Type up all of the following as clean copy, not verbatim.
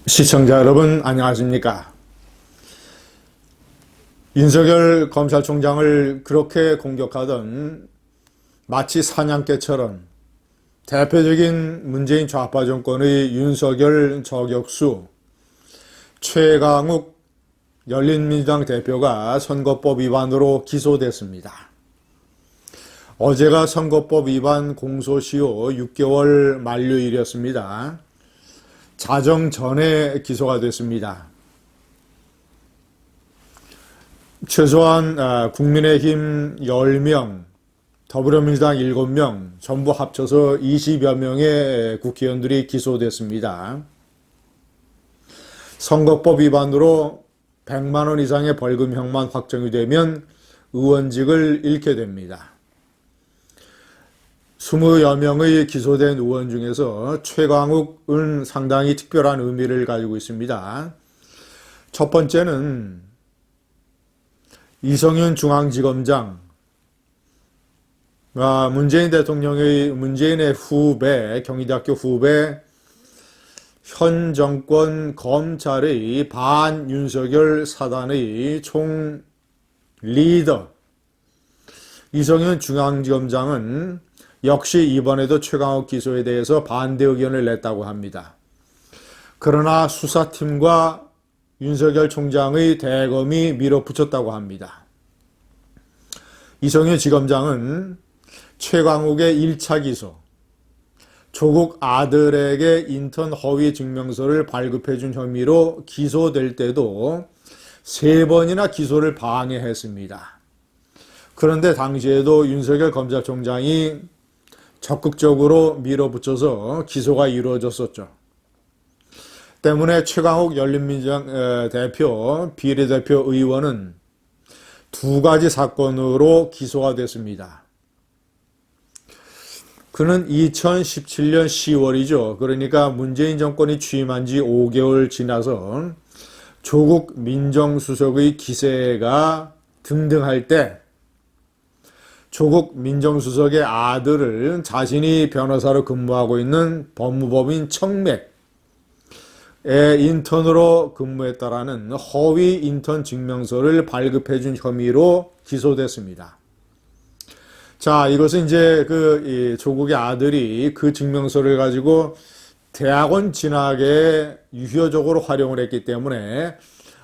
시청자 여러분 안녕하십니까? 윤석열 검찰총장을 그렇게 공격하던 마치 사냥개처럼 대표적인 문재인 좌파 정권의 윤석열 저격수 최강욱 열린민주당 대표가 선거법 위반으로 기소됐습니다. 어제가 선거법 위반 공소시효 6개월 만료일이었습니다. 자정 전에 기소가 됐습니다. 최소한 국민의힘 10명, 더불어민주당 7명, 전부 합쳐서 20여 명의 국회의원들이 기소됐습니다. 선거법 위반으로 100만 원 이상의 벌금형만 확정이 되면 의원직을 잃게 됩니다. 20여 명의 기소된 의원 중에서 최강욱은 상당히 특별한 의미를 가지고 있습니다. 첫 번째는 이성윤 중앙지검장, 문재인의 후배, 경희대학교 후배, 현 정권 검찰의 반윤석열 사단의 총 리더 이성윤 중앙지검장은 역시 이번에도 최강욱 기소에 대해서 반대 의견을 냈다고 합니다. 그러나 수사팀과 윤석열 총장의 대검이 밀어붙였다고 합니다. 이성윤 지검장은 최강욱의 1차 기소, 조국 아들에게 인턴 허위 증명서를 발급해준 혐의로 기소될 때도 3번이나 기소를 방해했습니다. 그런데 당시에도 윤석열 검찰총장이 적극적으로 밀어붙여서 기소가 이루어졌었죠. 때문에 최강욱 열린민주당 대표, 비례대표 의원은 2가지 사건으로 기소가 됐습니다. 그는 2017년 10월이죠. 그러니까 문재인 정권이 취임한 지 5개월 지나서 조국 민정수석의 기세가 등등할 때 조국 민정수석의 아들을 자신이 변호사로 근무하고 있는 법무법인 청맥의 인턴으로 근무했다라는 허위 인턴 증명서를 발급해준 혐의로 기소됐습니다. 자, 이것은 이제 조국의 아들이 그 증명서를 가지고 대학원 진학에 유효적으로 활용을 했기 때문에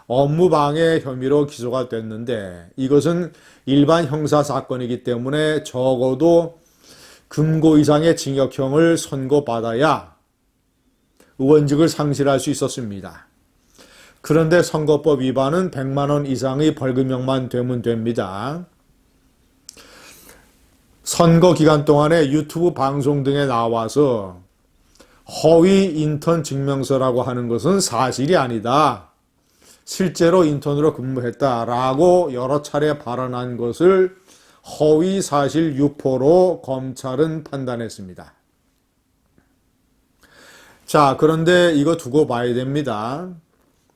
업무방해 혐의로 기소가 됐는데 이것은 일반 형사 사건이기 때문에 적어도 금고 이상의 징역형을 선고받아야 의원직을 상실할 수 있었습니다. 그런데 선거법 위반은 100만 원 이상의 벌금형만 되면 됩니다. 선거 기간 동안에 유튜브 방송 등에 나와서 허위 인턴 증명서라고 하는 것은 사실이 아니다. 실제로 인턴으로 근무했다라고 여러 차례 발언한 것을 허위 사실 유포로 검찰은 판단했습니다. 자, 그런데 이거 두고 봐야 됩니다.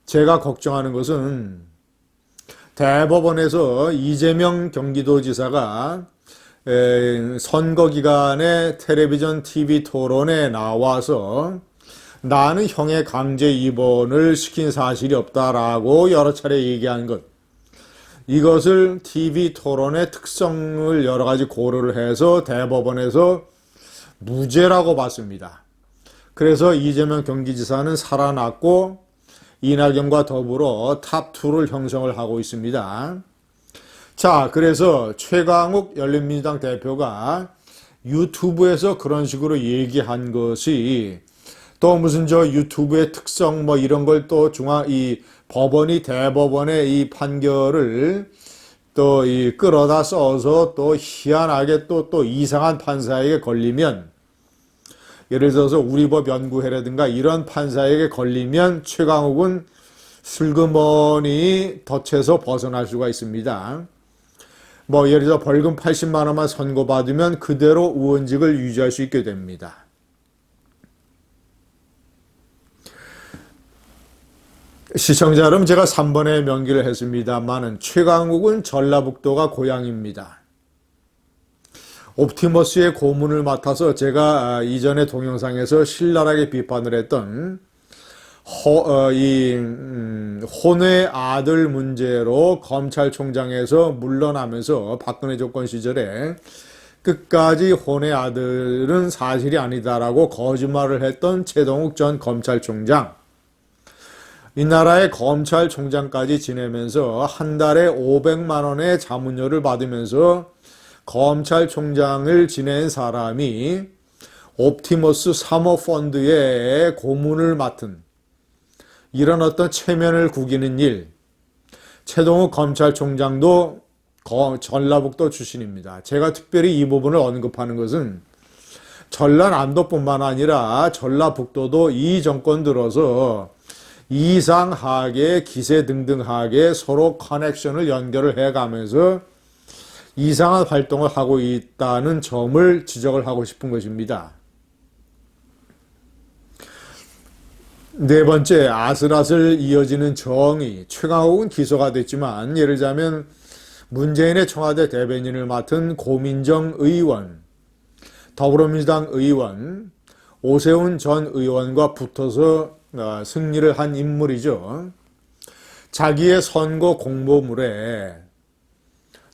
제가 걱정하는 것은 대법원에서 이재명 경기도지사가 선거 기간에 텔레비전 TV 토론에 나와서 나는 형의 강제 입원을 시킨 사실이 없다라고 여러 차례 얘기한 것. 이것을 TV 토론의 특성을 여러 가지 고려를 해서 대법원에서 무죄라고 봤습니다. 그래서 이재명 경기지사는 살아났고 이낙연과 더불어 탑2를 형성을 하고 있습니다. 자, 그래서 최강욱 열린민주당 대표가 유튜브에서 그런 식으로 얘기한 것이 또 무슨 유튜브의 특성 이런 걸 또 법원이 대법원의 이 판결을 또 끌어다 써서 또 희한하게 또 이상한 판사에게 걸리면 예를 들어서 우리법 연구회라든가 이런 판사에게 걸리면 최강욱은 슬그머니 덫에서 벗어날 수가 있습니다. 예를 들어 벌금 80만 원만 선고받으면 그대로 의원직을 유지할 수 있게 됩니다. 시청자 여러분, 제가 3번에 명기를 했습니다만은 최강욱은 전라북도가 고향입니다. 옵티머스의 고문을 맡아서 제가 이전에 동영상에서 신랄하게 비판을 했던 혼외 아들 문제로 검찰총장에서 물러나면서 박근혜 정권 시절에 끝까지 혼외 아들은 사실이 아니다라고 거짓말을 했던 최동욱 전 검찰총장. 이 나라의 검찰총장까지 지내면서 한 달에 500만 원의 자문료를 받으면서 검찰총장을 지낸 사람이 옵티머스 사모펀드의 고문을 맡은 이런 어떤 체면을 구기는 일. 최동욱 검찰총장도 전라북도 출신입니다. 제가 특별히 이 부분을 언급하는 것은 전라남도뿐만 아니라 전라북도도 이 정권 들어서 이상하게 기세등등하게 서로 커넥션을 연결을 해가면서 이상한 활동을 하고 있다는 점을 지적을 하고 싶은 것입니다. 네 번째, 아슬아슬 이어지는 정의. 최강욱은 기소가 됐지만 예를 들자면 문재인의 청와대 대변인을 맡은 고민정 의원, 더불어민주당 의원, 오세훈 전 의원과 붙어서 승리를 한 인물이죠. 자기의 선거 공보물에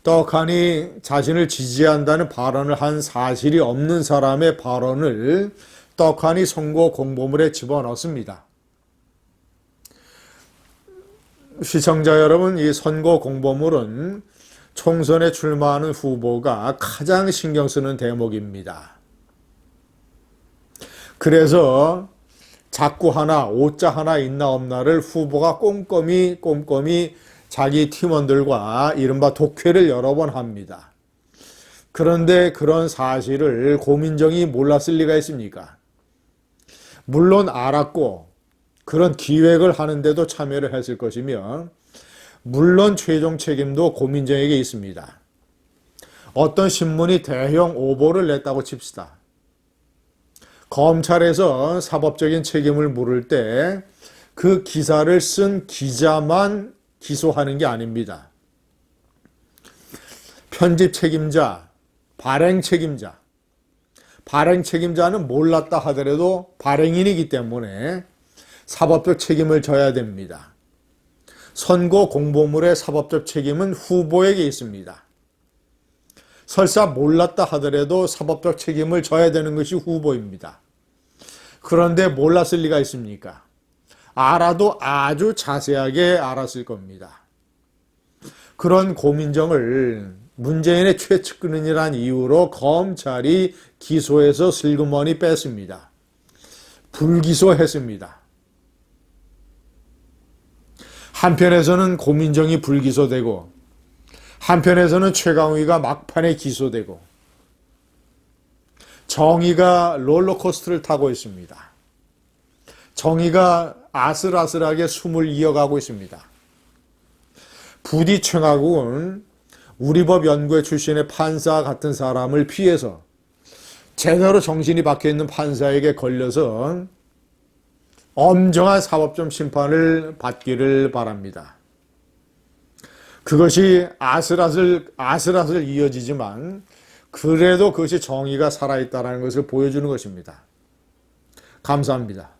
떡하니 자신을 지지한다는 발언을 한 사실이 없는 사람의 발언을 떡하니 선거 공보물에 집어넣습니다. 시청자 여러분, 이 선거 공보물은 총선에 출마하는 후보가 가장 신경 쓰는 대목입니다. 그래서 자꾸 하나, 오자 하나 있나 없나를 후보가 꼼꼼히 자기 팀원들과 이른바 독회를 여러 번 합니다. 그런데 그런 사실을 고민정이 몰랐을 리가 있습니까? 물론 알았고 그런 기획을 하는데도 참여를 했을 것이며 물론 최종 책임도 고민정에게 있습니다. 어떤 신문이 대형 오보를 냈다고 칩시다. 검찰에서 사법적인 책임을 물을 때 그 기사를 쓴 기자만 기소하는 게 아닙니다. 편집 책임자, 발행 책임자. 발행 책임자는 몰랐다 하더라도 발행인이기 때문에 사법적 책임을 져야 됩니다. 선거 공보물의 사법적 책임은 후보에게 있습니다. 설사 몰랐다 하더라도 사법적 책임을 져야 되는 것이 후보입니다. 그런데 몰랐을 리가 있습니까? 알아도 아주 자세하게 알았을 겁니다. 그런 고민정을 문재인의 최측근이라는 이유로 검찰이 기소해서 슬그머니 뺐습니다. 불기소했습니다. 한편에서는 고민정이 불기소되고 한편에서는 최강욱이가 막판에 기소되고 정의가 롤러코스터를 타고 있습니다. 정의가 아슬아슬하게 숨을 이어가고 있습니다. 부디 최강욱은 우리법 연구회 출신의 판사 같은 사람을 피해서 제대로 정신이 박혀있는 판사에게 걸려서 엄정한 사법적 심판을 받기를 바랍니다. 그것이 아슬아슬 이어지지만 그래도 그것이 정의가 살아있다는 것을 보여주는 것입니다. 감사합니다.